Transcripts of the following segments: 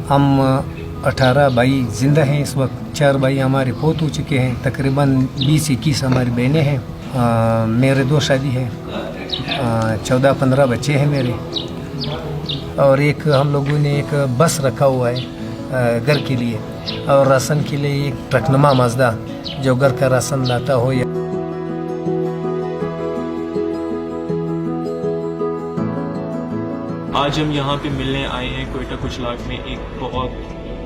हम 18 भाई ज़िंदा हैं इस वक्त, 4 भाई हमारे फौत हो चुके हैं, तकरीबन 20-21 हमारी बहनें हैं, मेरे 2 शादी हैं, 14-15 बच्चे हैं मेरे, और एक हम लोगों ने एक बस रखा हुआ है घर के लिए, और राशन के लिए एक ट्रकनुमा माजदा जो घर का राशन लाता हो। आज हम यहाँ पे मिलने आए हैं कोयटा कुचलाग में एक बहुत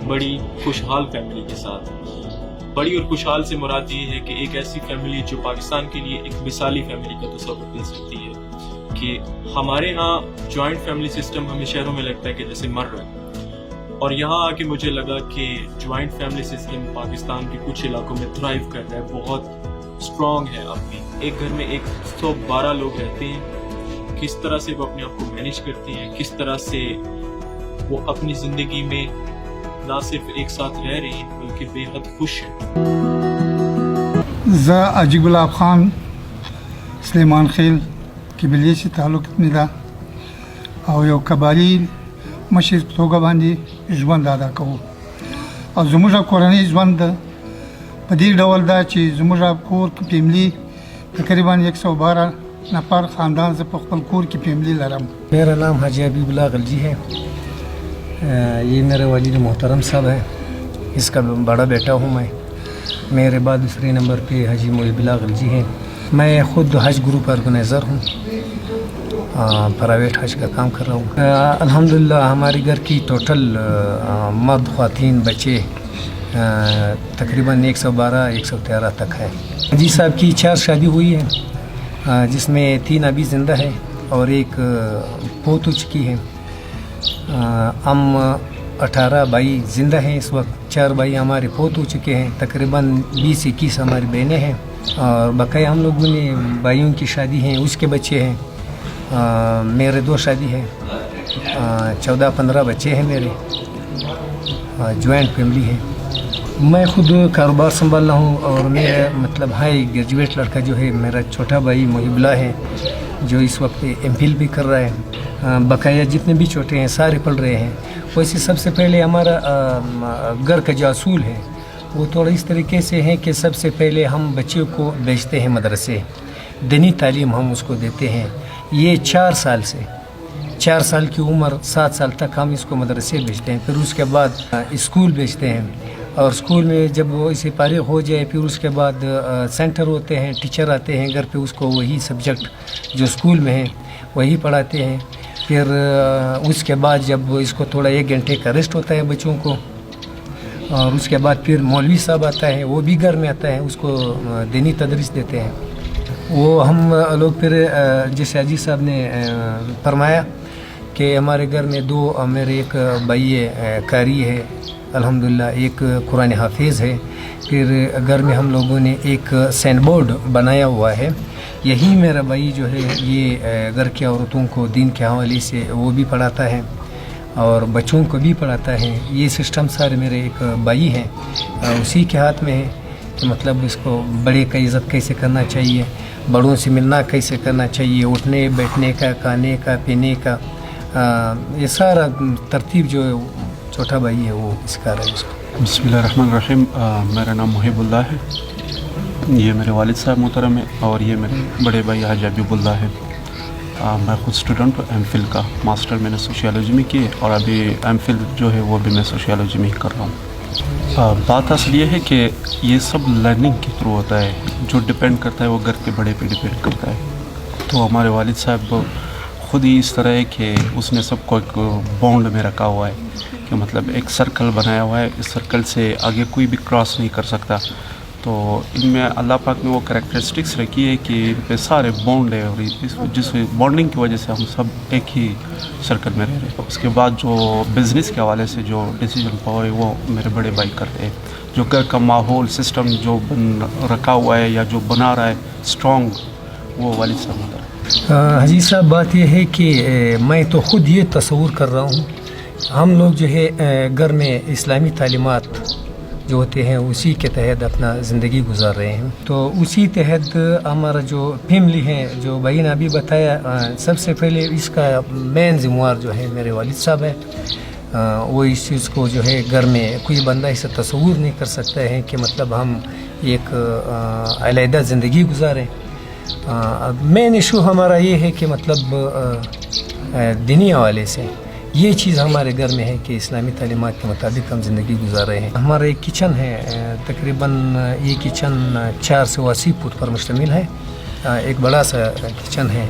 बड़ी खुशहाल फैमिली के साथ। बड़ी और खुशहाल से मुराद ये है कि एक ऐसी फैमिली जो पाकिस्तान के लिए एक मिसाली फैमिली का तस्वीर दे सकती है कि हमारे यहाँ जॉइंट फैमिली सिस्टम हमें शहरों में लगता है कि जैसे मर रहा है, और यहाँ आके मुझे लगा कि जॉइंट फैमिली सिस्टम पाकिस्तान के कुछ इलाकों में थ्राइव कर रहा है, बहुत स्ट्रॉन्ग है। अब भी एक घर में 112 लोग रहते हैं, किस तरह से वो अपने आप को मैनेज करते हैं, किस तरह से वो अपनी ज़िंदगी में ना सिर्फ एक साथ रह रहे हैं बल्कि बेहद खुश हैं। अजीबुल्लाह खान सलेमान खेल किबलिये से ताल्लुक मिला और यो कबाली मशर तोगा बांधी ژوند ادا کوو او زموږ کورنۍ ژوند په دې ډول دا چې زموږ کور کې فیملی تقریبا 112 نفر خاندان سے خپل کور کی فیملی لرم۔ میرا نام حاجی حبیب اللہ غلجی ہے، یہ میرے والد محترم صاحب ہیں، اس کا بڑا بیٹا ہوں میں، میرے بعد دوسرے نمبر پہ حاجی محب اللہ غلجی ہیں۔ میں خود حج گروپ آرگنائزر ہوں، پرائیویٹ حج کا کام کر رہا ہوں۔ الحمدللہ ہمارے گھر کی ٹوٹل مرد خواتین بچے تقریباً 112-113 تک ہے۔ حاجی صاحب کی 4 شادی ہوئی ہے، جس میں 3 ابھی زندہ ہے اور ایک فوت ہو چکی ہے۔ ہم 18 بھائی زندہ ہیں اس وقت، 4 بھائی ہمارے فوت ہو چکے ہیں، تقریباً 20-21 ہماری بہنیں ہیں، اور بقیہ ہم لوگوں نے بھائیوں کی شادی ہیں، اس کے بچے ہیں، میرے 2 شادی ہیں، 14-15 بچے ہیں میرے، جوائنٹ فیملی ہے۔ میں خود کاروبار سنبھال رہا ہوں، اور میرا مطلب ہائی گریجویٹ لڑکا جو ہے میرا چھوٹا بھائی محب اللہ ہے، جو اس وقت MPhil بھی کر رہا ہے۔ بقایا جتنے بھی چھوٹے ہیں سارے پڑھ رہے ہیں۔ ویسے سب سے پہلے ہمارا گھر کا جو اصول ہے وہ تھوڑا اس طریقے سے ہے کہ سب سے پہلے ہم بچوں کو بھیجتے ہیں مدرسے، دینی تعلیم ہم اس کو دیتے ہیں۔ یہ 4 سال سے 4 سال کی عمر 7 سال تک ہم اس کو مدرسے بھیجتے ہیں، پھر اس کے بعد اسکول بھیجتے ہیں، اور اسکول میں جب وہ اسے فارغ ہو جائے پھر اس کے بعد سینٹر ہوتے ہیں، ٹیچر آتے ہیں گھر پہ، اس کو وہی سبجیکٹ جو اسکول میں ہیں وہی پڑھاتے ہیں۔ پھر اس کے بعد جب اس کو تھوڑا 1 گھنٹے کا ریسٹ ہوتا ہے بچوں کو، اور اس کے بعد پھر مولوی صاحب آتا ہے، وہ بھی گھر میں آتا ہے، اس کو دینی تدریس دیتے ہیں۔ وہ ہم لوگ پھر جیسے حاجی صاحب نے فرمایا کہ ہمارے گھر میں 2 میرے ایک بھائی قاری ہے الحمدللہ، ایک قرآن حافظ ہے، پھر گھر میں ہم لوگوں نے ایک سین بورڈ بنایا ہوا ہے، یہی میرا بھائی جو ہے یہ گھر کی عورتوں کو دین کے حوالے سے وہ بھی پڑھاتا ہے اور بچوں کو بھی پڑھاتا ہے۔ یہ سسٹم سارے میرے ایک بھائی ہیں، اسی کے ہاتھ میں ہے کہ مطلب اس کو بڑے کا عزت کیسے کرنا چاہیے، بڑوں سے ملنا کیسے کرنا چاہیے، اٹھنے بیٹھنے کا، کھانے کا، پینے کا، یہ سارا ترتیب جو چھوٹا بھائی ہے وہ سکھا رہا ہے اس کو۔ بسم اللہ الرحمن الرحیم۔ میرا نام محب اللہ ہے، یہ میرے والد صاحب محترم ہے، اور یہ میرے بڑے بھائی حاجی حبیب اللہ ہے۔ میں خود اسٹوڈنٹ ہوں MPhil کا، ماسٹر میں نے سوشیالوجی میں کی، اور ابھی MPhil جو ہے وہ بھی میں سوشیالوجی میں ہی کر رہا ہوں۔ بات اصل یہ ہے کہ یہ سب لرننگ کے تھرو ہوتا ہے، جو ڈپینڈ کرتا ہے وہ گھر کے بڑے پہ ڈپینڈ کرتا ہے۔ تو ہمارے والد صاحب خود ہی اس طرح ہے کہ اس نے سب کو ایک بانڈ میں رکھا ہوا ہے، کہ مطلب ایک سرکل بنایا ہوا ہے، اس سرکل سے آگے کوئی بھی کراس نہیں کر سکتا۔ تو ان میں اللہ پاک نے وہ کریکٹرسٹکس رکھی ہے کہ ان پہ سارے بانڈ ہے، اور جس بانڈنگ کی وجہ سے ہم سب ایک ہی سرکل میں رہ رہے ہیں۔ اس کے بعد جو بزنس کے حوالے سے جو ڈیسیجن پاور ہے وہ میرے بڑے بھائی کرتے ہیں۔ جو گھر کا ماحول سسٹم جو رکھا ہوا ہے یا جو بنا رہا ہے اسٹرانگ، وہ والد صاحب ہوتا ہے۔ حجی صاحب بات یہ ہے کہ میں تو خود یہ تصور کر رہا ہوں، ہم لوگ جو ہے گھر میں اسلامی تعلیمات جو ہوتے ہیں اسی کے تحت اپنا زندگی گزار رہے ہیں، تو اسی تحت ہمارا جو فیملی ہے، جو بھائی نے ابھی بتایا، سب سے پہلے اس کا مین ذمہ وار جو ہے میرے والد صاحب ہے۔ वो इस चीज़ को जो है घर में कोई बंदा इसे तस्वूर नहीं कर सकता है कि मतलब हम एक अलहदा ज़िंदगी गुजारें। मेन इशू हमारा ये है कि मतलब दीनी हवाले से ये चीज़ हमारे घर में है कि इस्लामी तालीमात के मुताबिक हम ज़िंदगी गुजार रहे हैं। हमारा एक किचन है, तकरीबन ये किचन 4 से 80 फुट पर मुश्तमिल है, एक बड़ा सा किचन है।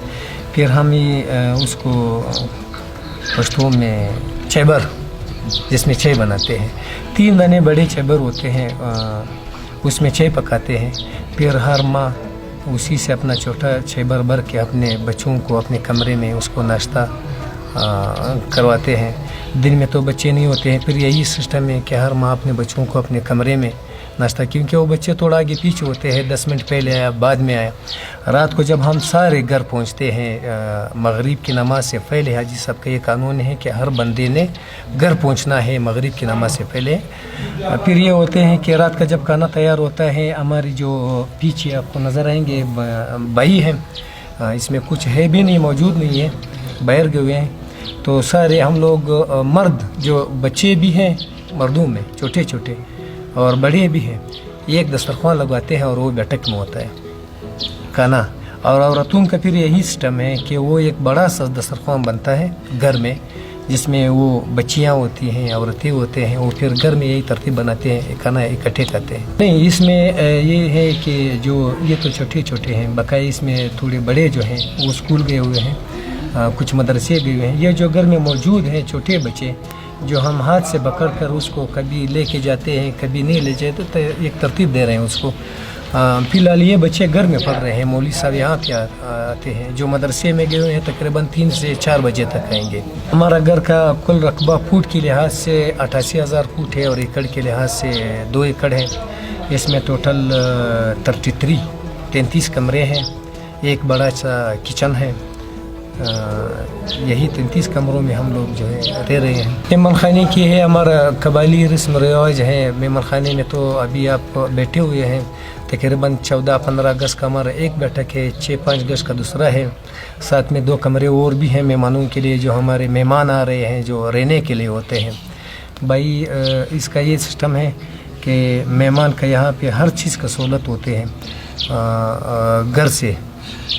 फिर हम ये उसको पश्तो में चैबर, जिसमें चाय बनाते हैं, 3 दाने बड़े चैबर होते हैं, उसमें चाय पकाते हैं। फिर हर माह उसी से अपना छोटा चैबर भर के अपने बच्चों को अपने कमरे में उसको नाश्ता करवाते हैं। दिन में तो बच्चे नहीं होते हैं, फिर यही सिस्टम है कि हर माँ अपने बच्चों को अपने कमरे में नाश्ता, क्योंकि वो बच्चे थोड़ा आगे पीछे होते हैं, 10 मिनट पहले आया बाद में आया। रात को जब हम सारे घर पहुंचते हैं मगरिब की नमाज से पहले, हाजी साहब का ये कानून है कि हर बंदे ने घर पहुंचना है मगरिब की नमाज से पहले। फिर ये होते हैं कि रात का जब खाना तैयार होता है, हमारी जो पीछे आपको नज़र आएंगे भाई हैं, इसमें कुछ है भी नहीं, मौजूद नहीं है, बाहर गए हुए हैं। तो सारे हम लोग मर्द, जो बच्चे भी हैं मर्दों में छोटे छोटे और बड़े भी हैं, एक दस्तरखान लगवाते हैं और वो बैठक में होता है खाना। और औरतों का फिर यही सिस्टम है कि वो एक बड़ा सा दस्तरखान बनता है घर में, जिसमें वो बच्चियाँ होती हैं, औरतें होते हैं, वो फिर घर में यही तरतीब बनाते हैं, खाना इकट्ठे खाते हैं। नहीं, इसमें ये है कि जो ये तो छोटे छोटे हैं, बकाया इसमें थोड़े बड़े जो हैं वो स्कूल गए हुए हैं, कुछ मदरसे गए हुए हैं। ये जो घर में मौजूद हैं छोटे बच्चे, जो हम हाथ से पकड़ कर उसको कभी लेके जाते हैं, कभी नहीं ले जाते, तो एक तरतीब दे रहे हैं उसको। फ़िलहाल ये बच्चे घर में पढ़ रहे हैं, मौलवी साहब यहाँ पे आते हैं। जो मदरसे में गए हुए हैं तकरीबन 3 से 4 बजे तक आएंगे। हमारा घर का कुल रकबा फुट के लिहाज से 88,000 फुट है और एकड़ के लिहाज से 2 एकड़ है। इसमें टोटल 33 कमरे हैं, एक बड़ा सा किचन है। यही 33 कमरों में हम लोग जो है रह रहे हैं। मेहमान खाने की है, हमारा कबायली रस्म रिवाज है। मेहमान खाने में तो अभी आप बैठे हुए हैं, तकरीबन 14-15 गज का हमारा एक बैठक है, 6-5 गज का दूसरा है, साथ में 2 कमरे और भी हैं मेहमानों के लिए, जो हमारे मेहमान आ रहे हैं, जो रहने के लिए होते हैं। भाई इसका ये सिस्टम है कि मेहमान का यहाँ पे हर चीज़ का सहूलत होते हैं घर से।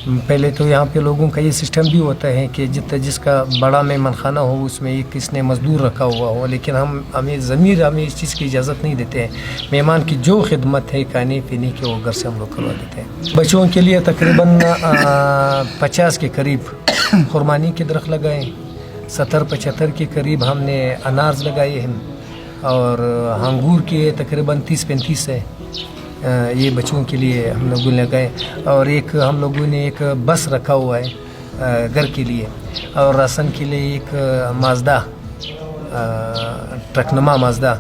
पहले तो यहाँ पे लोगों का ये सिस्टम भी होता है कि जिसका बड़ा मेहमान खाना हो उसमें एक किसने मजदूर रखा हुआ हो, लेकिन हमें इस चीज़ की इजाज़त नहीं देते हैं। मेहमान की जो खिदमत है खाने पीने की, वो घर से हम लोग करवा देते हैं। बच्चों के लिए तकरीबन 50 के करीब खुरमानी के दरख्त लगाए, 70-75 के करीब हमने अनारज लगाए हैं, और अंगूर के तकरीबन 30-35 है। ये बच्चों के लिए हम लोगों ने लगाए। और एक हम लोगों ने एक बस रखा हुआ है घर के लिए, और राशन के लिए एक माजदा, ट्रकनुमा माजदा,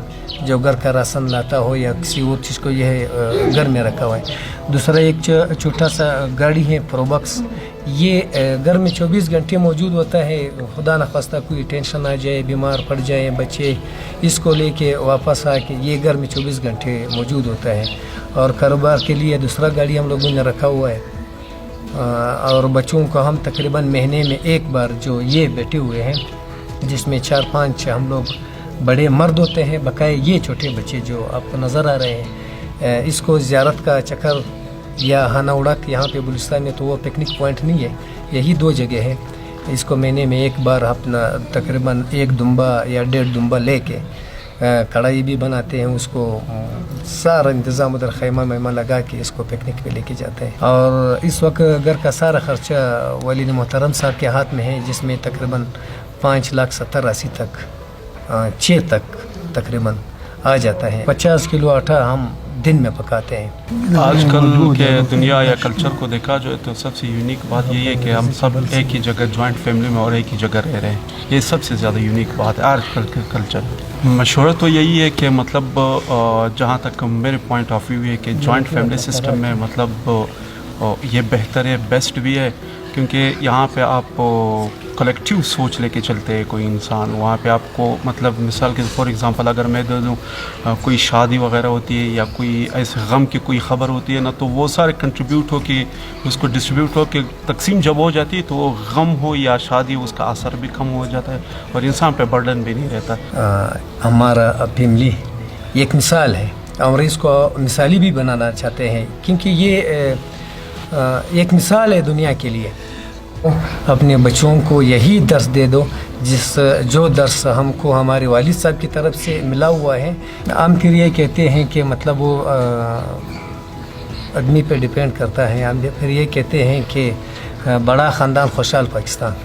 जो घर का राशन लाता हो या किसी और चीज़ को यह घर में रखा हुआ है। दूसरा एक छोटा सा गाड़ी है प्रोबक्स, ये घर में 24 घंटे मौजूद होता है। खुदा न खास्ता कोई टेंशन आ जाए, बीमार पड़ जाए बच्चे, इसको लेके वापस आके ये घर में 24 घंटे मौजूद होता है। और कारोबार के लिए दूसरा गाड़ी हम लोगों ने रखा हुआ है। और बच्चों को हम तकरीबन महीने में एक बार जो ये बैठे हुए हैं, जिसमें 4-5 हम लोग बड़े मर्द होते हैं, बकाए ये छोटे बच्चे जो आपको नज़र आ रहे हैं, इसको ज़ियारत का चक्कर या हाना उड़क यहाँ पे बलूचिस्तान में तो वो पिकनिक पॉइंट नहीं है, यही 2 जगह है। इसको महीने में एक बार अपना तकरीबन 1 दुम्बा या 1.5 दुम्बा लेके कढ़ाई भी बनाते हैं, उसको सारा इंतज़ाम उधर खैमा मैमा लगा के इसको पिकनिक पे लेके जाते हैं। और इस वक्त घर का सारा खर्चा वली मोहतरम साहब के हाथ में है, जिसमें तकरीबन 5,70,80 तक 6 तक तकरीबन आ जाता है। 50 किलो आटा हम दिन में पकाते हैं। आजकल के दुनिया या कल्चर को देखा जाए तो सबसे यूनिक बात यही है कि हम सब एक ही जगह जॉइंट फैमिली में और एक ही जगह रह रहे हैं। ये सबसे ज़्यादा यूनिक बात है आजकल के कल्चर। मशवरा तो यही है कि मतलब जहाँ तक मेरे पॉइंट ऑफ व्यू है कि जॉइंट फैमिली सिस्टम में मतलब ये बेहतर है, बेस्ट भी है, क्योंकि यहाँ पे आप कलेक्टिव सोच लेके चलते हैं कोई इंसान, वहाँ पे आपको मतलब मिसाल के फॉर एग्जांपल अगर मैं दे दूँ कोई शादी वगैरह होती है या कोई ऐसे गम की कोई ख़बर होती है ना, तो वो सारे कंट्रीब्यूट हो के उसको डिस्ट्रीब्यूट हो के तकसीम जब हो जाती है तो वो गम हो या शादी हो उसका असर भी कम हो जाता है और इंसान पे बर्डन भी नहीं रहता। हमारा फैमिली एक मिसाल है और इसको मिसाली भी बनाना चाहते हैं क्योंकि ये एक मिसाल है दुनिया के लिए। अपने बच्चों को यही दर्स दे दो जो दर्स हमको हमारे वालिद साहब की तरफ से मिला हुआ है। हम फिर ये कहते हैं कि मतलब वो आदमी पे डिपेंड करता है। हम फिर ये कहते हैं कि बड़ा ख़ानदान खुशहाल पाकिस्तान।